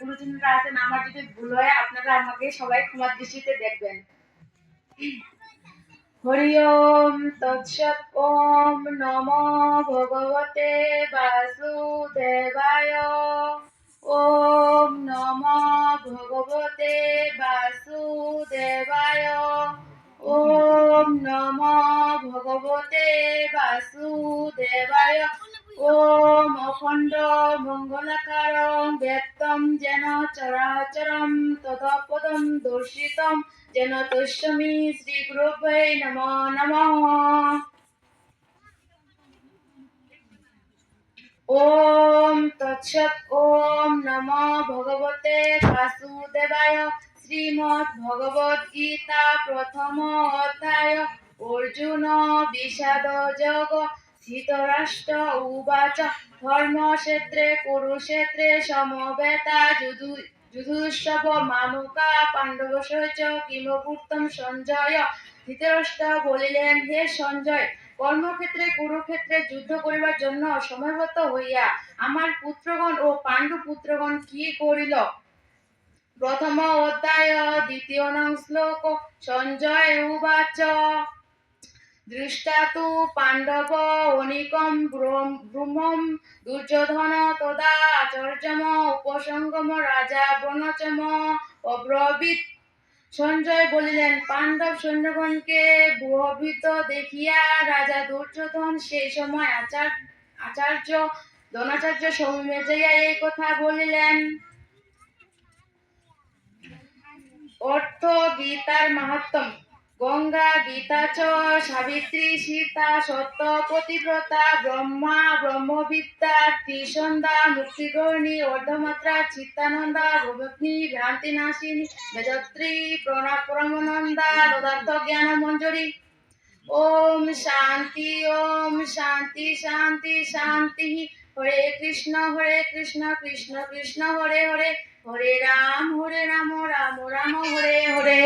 গুরুজনরা আছেন, আমার যদি ভুল হয় আপনারা আমাকে সবাই ক্ষমার দৃষ্টিতে দেখবেন। হরি ওম তৎসৎ। ওম নমো ভগবতে বাসুদেবায়। ওম নমো ভগবতে বাসুদেবায়। ওম নমো ভগবতে বাসুদেবায়। ওম অখণ্ড মঙ্গলাকারং ব্যক্তম যেন চরাচরম তদপদম দর্শিতম যেন তস্मै শ্রী গুরুভ্যো নমো নমঃ। ওম তৎসৎ। ওম নমো ভগবতে বাসুদেবায়। শ্রীমদ্ ভগবদ গীতা প্রথম অধ্যায়। অর্জুন বিষাদ যোগ। ধৃতরাষ্ট্র উবাচ ধর্মক্ষেত্রে কুরুক্ষেত্রে সমবেতা যুধিষ্ঠির মামকা পাণ্ডবশ্চ কিমকূর্তম সঞ্জয়। ধৃতরাষ্ট্র বলিলেন, হে সঞ্জয়, কর্মক্ষেত্রে কুরুক্ষেত্রে যুদ্ধ করিবার জন্য সমবেত হইয়া আমার পুত্রগণ ও পাণ্ডু পুত্রগণ কি করিল? প্রথম অধ্যায় দ্বিতীয় নং শ্লোক। সঞ্জয় উবাচ দৃষ্টা তু পাণ্ডব অনিকম ব্রহ্মম দুর্যোধন তদা আচার্যম উপসঙ্গম রাজা বনচম অব্রবীত। সঞ্জয় বলিলেন, পাণ্ডব সৈন্যগণকে ভয়ভীত দেখিয়া রাজা দুর্যোধন সেই সময় আচার্য দ্রোণাচার্য সমীপে যাইয়া এই কথা বলিলেন। অর্থ গীতার মাহাত্ম্য। গঙ্গা গীতা চ সাবিত্রী সীতা সত্য পতিব্রতা ব্রহ্মা ব্রহ্মবিদ্যা ত্রিসন্ধ্যা মুক্তিগৌরিণী অর্ধমাত্রা চিত্তানন্দা ভবগ্নি ভ্রান্তিনাশিনী বেদত্রী পরমানন্দা তদার্থ জ্ঞান মঞ্জুরি। ওম শান্তি শান্তি শান্তি। হরে কৃষ্ণ কৃষ্ণ কৃষ্ণ হরে হরে, হরে রাম রাম রাম হরে হরে।